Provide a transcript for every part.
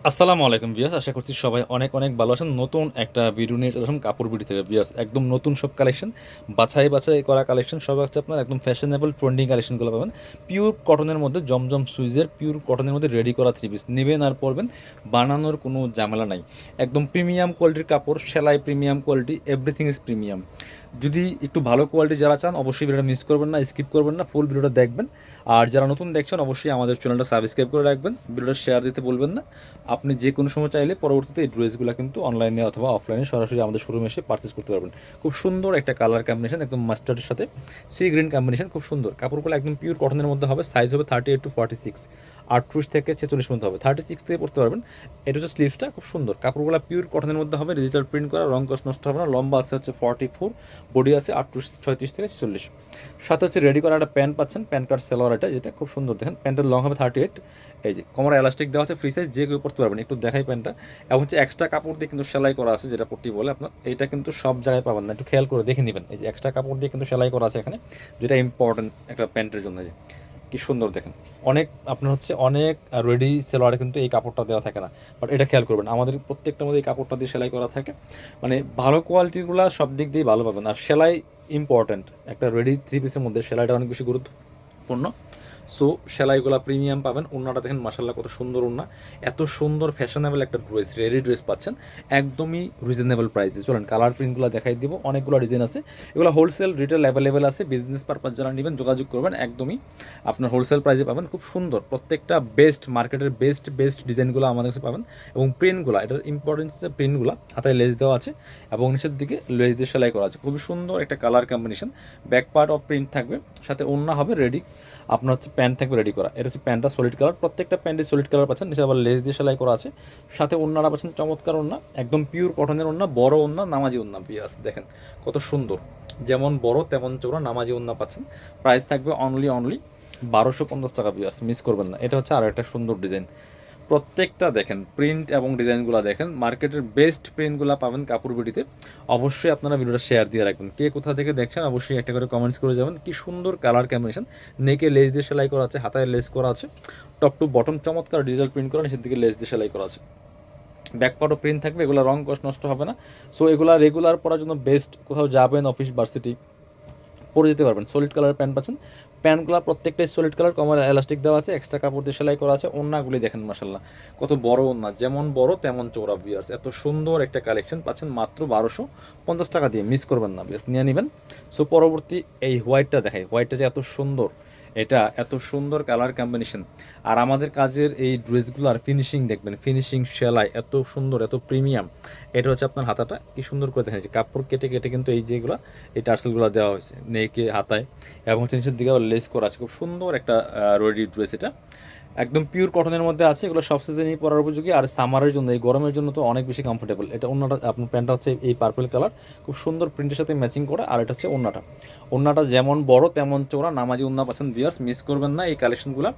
আসসালামু আলাইকুম ভিউয়ার্স, আশা করছি সবাই অনেক অনেক ভালো আছেন। নতুন একটা ভিডিও নিয়ে চলে আসলাম কাপড় বিডি থেকে ভিউয়ার্স। একদম নতুন সব কালেকশন, বাছাই বাছাই করা কালেকশন সব হচ্ছে আপনার একদম ফ্যাশনেবল ট্রেন্ডিং কালেকশনগুলো পাবেন। পিওর কটনের মধ্যে জমজম সুইজের পিওর কটনের মধ্যে রেডি করা থ্রি পিস নেবেন আর পরবেন, বানানোর কোনো ঝামেলা নাই। একদম প্রিমিয়াম কোয়ালিটির কাপড়, সেলাই premium quality, everything is premium. যদি একটু ভালো কোয়ালিটি যারা চান অবশ্যই ভিডিওটা মিস করবেন না, স্কিপ করবেন না, ফুল ভিডিওটা দেখবেন। আর যারা নতুন দেখছেন অবশ্যই আমাদের চ্যানেলটা সাবস্ক্রাইব করে রাখবেন, ভিডিওটা শেয়ার দিতে বলবেন না। আপনি যে কোনো সময় চাইলে পরবর্তীতে এই ড্রেসগুলো কিন্তু অনলাইনে অথবা অফলাইনে সরাসরি আমাদের শোরুমে এসে পারচেস করতে পারবেন। খুব সুন্দর একটা কালার কম্বিনেশন, একদম মাস্টার্ডের সাথে সি গ্রিন কম্বিনেশন, খুব সুন্দর। কাপড়গুলো একদম পিওর কটনের মধ্যে হবে, সাইজ হবে 38 to 46, 38 থেকে 46 পর্যন্ত হবে, 36 থেকে পড়তে পারবেন। এটা হচ্ছে স্লিভসটা, খুব সুন্দর। কাপড়গুলো পিওর কটনের মধ্যে হবে, ডিজিটাল প্রিন্ট করা, রং কস নষ্ট হবে না। লম্বা আছে হচ্ছে 44, বডি আছে 36 থেকে 46। সাথে হচ্ছে রেডি করা একটা প্যান্ট পাচ্ছেন, প্যান্ট কার্ড সেলোয়ার, এটা যেটা খুব সুন্দর। দেখেন প্যান্টের লং হবে 38। এই যে কোমরে এলাস্টিক দেওয়া আছে, ফ্রি সাইজ, যে কেউ পড়তে পারবেন। একটু দেখাই প্যান্টটা, এবং হচ্ছে এক্সট্রা কাপড় দিয়ে কিন্তু সেলাই করা আছে, যেটা পট্টি বলে আপনার। এইটা কিন্তু সব জায়গায় পাবেন না, একটু খেয়াল করে দেখে নেবেন। এই যে এক্সট্রা কাপড় দিয়ে কিন্তু সেলাই করা আছে এখানে, যেটা ইম্পর্টেন্ট একটা প্যান্টের জন্য। যে কি সুন্দর দেখেন, অনেক আপনার হচ্ছে অনেক রেডি সেলোয়ারে কিন্তু এই কাপড়টা দেওয়া থাকে না, বাট এটা খেয়াল করবেন আমাদের প্রত্যেকটার মধ্যে এই কাপড়টা দিয়ে সেলাই করা থাকে। মানে ভালো কোয়ালিটিগুলো সব দিক দিয়ে ভালো পাবেন। আর সেলাই ইম্পর্ট্যান্ট, একটা রেডি থ্রি পিসের মধ্যে সেলাইটা অনেক বেশি গুরুত্বপূর্ণ। সো সেলাইগুলো প্রিমিয়াম পাবেন। ওড়নাটা দেখেন মাশাল্লাহ কত সুন্দর ওড়না, এত সুন্দর ফ্যাশনেবল একটা ড্রেস, রেডি ড্রেস পাচ্ছেন একদমই রিজনেবল প্রাইসে। চলেন কালার প্রিন্টগুলো দেখাই দিব, অনেকগুলো ডিজাইন আছে। এগুলো হোলসেল রিটেল অ্যাভেলেবেল আছে, বিজনেস পারপাস যারা নেবেন যোগাযোগ করবেন, একদমই আপনার হোলসেল প্রাইসে পাবেন। খুব সুন্দর প্রত্যেকটা, বেস্ট মার্কেটের বেস্ট বেস্ট ডিজাইনগুলো আমাদের কাছে পাবেন। এবং প্রিন্টগুলো, এটার ইম্পর্টেন্স হচ্ছে প্রিন্টগুলো হাতায় লেস দেওয়া আছে এবং নিচের দিকে লেস দিয়ে সেলাই করা আছে। খুবই সুন্দর একটা colour combination. Back part of print থাকবে, সাথে ওড়না হবে রেডি, আপনার হচ্ছে প্যান্ট থাকবে রেডি করা। এটা হচ্ছে প্যান্টটা সলিড কালার, প্রত্যেকটা প্যান্টে সলিড কালার পাচ্ছেন। নিচে আবার লেস দিয়ে সেলাই করা আছে, সাথে ওড়নাটা পাচ্ছেন চমৎকার ওড়না, একদম পিওর কটনের ওড়না, বড় ওড়না, নামাজি ওড়না। বিয়াস দেখেন কত সুন্দর, যেমন বড় তেমন চৌড়া নামাজি ওড়না পাচ্ছেন। প্রাইস থাকবে অনলি 1250 টাকা। বিয়াস মিস করবেন না। এটা হচ্ছে আরও একটা সুন্দর ডিজাইন। প্রত্যেকটা দেখেন প্রিন্ট এবং ডিজাইনগুলো দেখেন, মার্কেটের বেস্ট প্রিন্টগুলো পাবেন কাপড় বিডিতে। অবশ্যই আপনারা ভিডিওটা শেয়ার দিয়ে রাখবেন। কে কোথা থেকে দেখছেন অবশ্যই একটা করে কমেন্টস করে যাবেন। কি সুন্দর কালার কম্বিনেশন, নেকে লেস দিয়ে সেলাই করা আছে, হাতায় লেস করা আছে, টপ টু বটম চমৎকার ডিজিটাল প্রিন্ট করা, নিচের দিকে লেস দিয়ে সেলাই করা আছে। ব্যাকপার্টও প্রিন্ট থাকবে, এগুলো রং কষ্ট নষ্ট হবে না। সো এগুলো রেগুলার পরার জন্য বেস্ট। কোথাও যাবেন, অফিস ভার্সিটি পরে যেতে পারবেন। সলিড কালারের প্যান্ট পাচ্ছেন, প্যান্টগুলো প্রত্যেকটাই সলিড কালার, কমার এলাস্টিক দেওয়া আছে, এক্সট্রা কাপড় দিয়ে সেলাই করা আছে। ওড়নাগুলি দেখেন মাসাল্লাহ কত বড় ওড়না, যেমন বড় তেমন চৌড়া। বিয়ার্স এত সুন্দর একটা কালেকশন পাচ্ছেন মাত্র 1250 টাকা দিয়ে, মিস করবেন না বিয়ার্স, নিয়ে নেবেন। সো পরবর্তী এই হোয়াইটটা দেখাই, হোয়াইটটা যে এত সুন্দর, এটা এত সুন্দর কালার কম্বিনেশন। আর আমাদের কাজের এই ড্রেসগুলোর ফিনিশিং দেখবেন, ফিনিশিং সেলাই এত সুন্দর, এত প্রিমিয়াম। এটা হচ্ছে আপনার হাতাটা কি সুন্দর করে দেখা যাচ্ছে, কাপড় কেটে কেটে কিন্তু এই যেগুলো, এই টার্সেলগুলো দেওয়া হয়েছে নেকে হাতায়, এবং হচ্ছে নিচের দিকে লেস করা আছে। খুব সুন্দর একটা রেডি ড্রেস, এটা একদম পিওর কটনের মধ্যে আছে। এগুলো সব সিজনই পরার উপযোগী, আর সামারের জন্য, এই গরমের জন্য তো অনেক বেশি কমফোর্টেবল। এটা ওড়নাটা, আপনার প্যান্টটা হচ্ছে এই পার্পল কালার, খুব সুন্দর প্রিন্টের সাথে ম্যাচিং করা। আর এটা হচ্ছে ওড়নাটা, ওড়নাটা যেমন বড় তেমন চৌড়া, নামাজি ওড়না পাচ্ছেন। ভিউয়ার্স মিস করবেন না এই কালেকশনগুলো।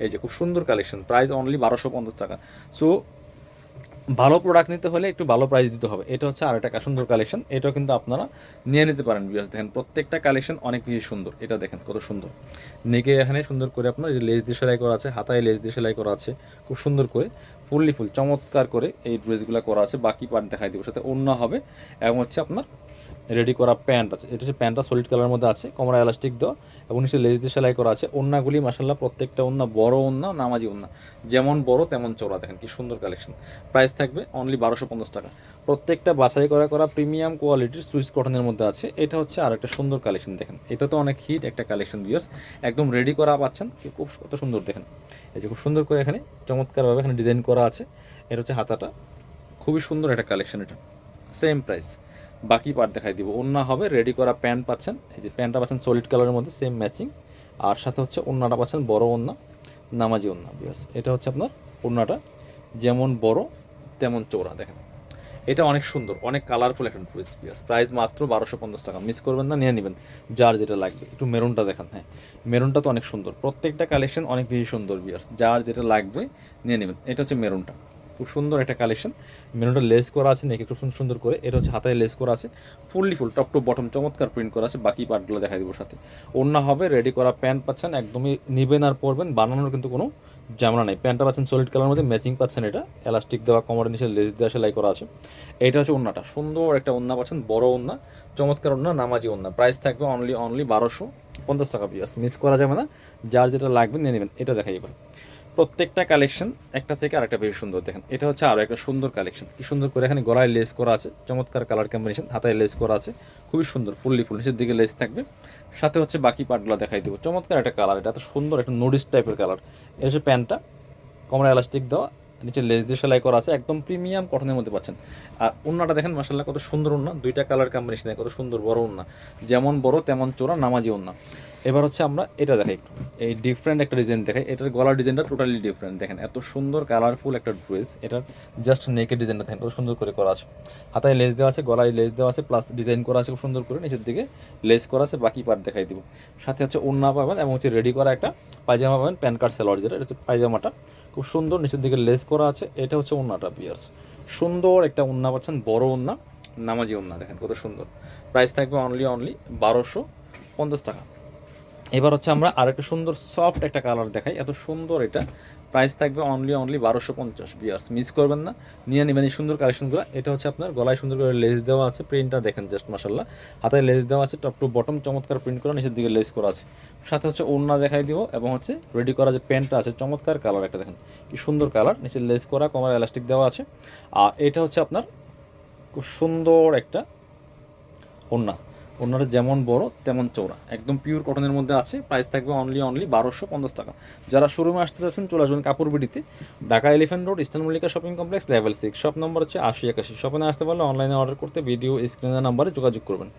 এই যে খুব সুন্দর কালেকশন, প্রাইস অনলি 1250 টাকা। সো ভালো প্রোডাক্ট নিতে হলে একটু ভালো প্রাইস দিতে হবে। এটা হচ্ছে আর একটা সুন্দর কালেকশন, এটাও কিন্তু আপনারা নিয়ে নিতে পারেন। ভিউয়ার্স দেখেন প্রত্যেকটা কালেকশন অনেক বেশি সুন্দর। এটা দেখেন কত সুন্দর, নেকে এখানে সুন্দর করে আপনার এই যে লেস দিয়ে সেলাই করা আছে, হাতায় লেস দিয়ে সেলাই করা আছে, খুব সুন্দর করে ফুললি ফুল চমৎকার করে এই ড্রেসগুলো করা আছে। বাকি পার্ট দেখাই দিব, সাথে ওড়না হবে এবং হচ্ছে আপনার রেডি করা প্যান্ট আছে। এটা হচ্ছে প্যান্টটা সলিড কালারের মধ্যে আছে, কোমরে এলাস্টিক দেওয়া এবং নিচে লেস দিয়ে সেলাই করা আছে। ওড়নাগুলি মাসাল্লাহ প্রত্যেকটা ওড়না বড় ওড়না, নামাজি ওড়না, যেমন বড় তেমন চওড়া। দেখেন কি সুন্দর কালেকশন। প্রাইস থাকবে অনলি 1250 টাকা। প্রত্যেকটা বাছাই করা প্রিমিয়াম কোয়ালিটির সুইস কটনের মধ্যে আছে। এটা হচ্ছে আর একটা সুন্দর কালেকশন দেখেন, এটা তো অনেক হিট একটা কালেকশন। ভিউয়ার্স একদম রেডি করা পাচ্ছেন, খুব কত সুন্দর দেখেন। এই যে খুব সুন্দর করে এখানে চমৎকারভাবে এখানে ডিজাইন করা আছে। এটা হচ্ছে হাতাটা, খুবই সুন্দর একটা কালেকশন। এটা সেম প্রাইস। বাকি পার্ট দেখাই দিব। ওড়না হবে রেডি করা প্যান্ট পাচ্ছেন, এই যে প্যান্টটা পাচ্ছেন সলিড কালারের মধ্যে সেম ম্যাচিং, আর সাথে হচ্ছে ওড়নাটা পাচ্ছেন বড় ওড়না, নামাজি ওড়না। বিয়াস এটা হচ্ছে আপনার ওড়নাটা, যেমন বড় তেমন চৌড়া। দেখেন এটা অনেক সুন্দর, অনেক কালারফুল একটা ড্রেস। বিয়াস প্রাইস মাত্র 1250 টাকা, মিস করবেন না, নিয়ে নেবেন যার যেটা লাগবে। একটু মেরুনটা দেখান, হ্যাঁ মেরুনটা তো অনেক সুন্দর, প্রত্যেকটা কালেকশন অনেক বেশি সুন্দর। বিয়াস যার যেটা লাগবে নিয়ে নেবেন। এটা হচ্ছে মেরুনটা, খুব সুন্দর একটা কালেকশন। মেরুনটা লেস করা আছে নেকে খুব সুন্দর করে। এটা হচ্ছে হাতায় লেস করা আছে, fully full top to bottom চমৎকার প্রিন্ট করা আছে। বাকি পার্টগুলো দেখাই দিব সাথে। ওড়না হবে রেডি করা প্যান্ট পাচ্ছেন, একদমই নিবেন আর পরবেন, বানানোর কিন্তু কোনো জামলা নাই, প্যান্টটা পাচ্ছেন সলিড কালার মধ্যে, ম্যাচিং পাচ্ছেন, এটা এলাস্টিক দেওয়া, কোমরের নিচে লেস দেওয়া সেলাই করা আছে। এইটা হচ্ছে ওন্নাটা, সুন্দর একটা ওন্না পাচ্ছেন, বড় ওন্না, চমৎকার ওন্না, নামাজি ওন্না। প্রাইস থাকবে অনলি 1250 টাকা পিস, মিস করা যাবে না, যার যেটা লাগবে নিয়ে নেবেন। এটা দেখাই এবার, প্রত্যেকটা কালেকশন একটা থেকে আরেকটা বেশি সুন্দর। দেখেন এটা হচ্ছে আরও একটা সুন্দর কালেকশন, কি সুন্দর করে এখানে গলায় লেস করা আছে, চমৎকার কালার কম্বিনেশন, হাতায় লেস করা আছে, খুবই সুন্দর, ফুল নিচের দিকে লেস থাকবে। সাথে হচ্ছে বাকি পার্টগুলো দেখাই দেবো, চমৎকার একটা কালার, এটা এত সুন্দর একটা নোডিস টাইপের কালার। এটা হচ্ছে প্যান্টটা, কোমরে এলাস্টিক দেওয়া, নিচে লেস দিয়ে সেলাই করা আছে, একদম প্রিমিয়াম কটনের মধ্যে পাচ্ছেন। আর ওন্নাটা দেখেন মাশাআল্লাহ কত সুন্দর ওন্না, দুইটা কালার কম্বিনেশন, কত সুন্দর বড় ওন্না, যেমন বড় তেমন চোরা, নামাজি ওন্না। এবার হচ্ছে আমরা এটা দেখাই একটু, এই ডিফারেন্ট একটা ডিজাইন দেখাই, এটার গলার ডিজাইনটা টোটালি ডিফারেন্ট। দেখেন এত সুন্দর কালারফুল একটা ড্রেস, এটার জাস্ট নেকের ডিজাইনটা দেখেন কত সুন্দর করে করা আছে, হাতায় লেস দেওয়া আছে, গলায় লেস দেওয়া আছে, প্লাস ডিজাইন করা আছে খুব সুন্দর করে, নিচের দিকে লেস করা আছে, বাকি পার্ট দেখাই দিব। সাথে হচ্ছে ওন্না পাবেন এবং হচ্ছে রেডি করা একটা পায়জামা পাবেন, প্যান কার্ড সালোয়ার, যেটা এটা হচ্ছে পায়জামাটা, খুব সুন্দর নিচের দিকে লেস করা আছে। এটা হচ্ছে ওন্নাটা পিয়ার্স, সুন্দর একটা ওন্না পাচ্ছেন, বড় ওন্না, নামাজি ওন্না, দেখেন কত সুন্দর। প্রাইস থাকবে অনলি 1250 টাকা। এবার হচ্ছে আমরা আরেকটা সুন্দর সফট একটা কালার দেখাই, এত সুন্দর এটা, প্রাইস থাকবে অনলি 1250 বিয়ার্স, মিস করবেন না, নিয়ে নেবেন এই সুন্দর কালেকশনগুলো। এটা হচ্ছে আপনার গলায় সুন্দর করে লেস দেওয়া আছে, প্রিন্টটা দেখেন জাস্ট মাশাআল্লাহ, হাতায় লেস দেওয়া আছে, টপ টু বটম চমৎকার প্রিন্ট করা, নিচের দিকে লেস করা আছে। সাথে হচ্ছে ওড়না দেখাই দিব, এবং হচ্ছে রেডি করা যে প্যান্টটা আছে, চমৎকার কালার একটা, দেখেন কি সুন্দর কালার, নিচে লেস করা, কোমর এলাস্টিক দেওয়া আছে। আর এটা হচ্ছে আপনার খুব সুন্দর একটা ওড়না, ওড়নাটা যেমন বড় তেমন চওড়া, একদম পিওর কটনের মধ্যে আছে। প্রাইস থাকবে অনলি 1250 টাকা। যারা শোরুমে আসতে চাচ্ছেন চলে আসবেন কাপড় বিডিতে, Dhaka elephant road, eastern Mallika shopping complex, level 6, shop number হচ্ছে 8081। শপে না আসতে পারলে অনলাইনে অর্ডার করতে ভিডিও স্ক্রিনের নাম্বারে যোগাযোগ করবেন।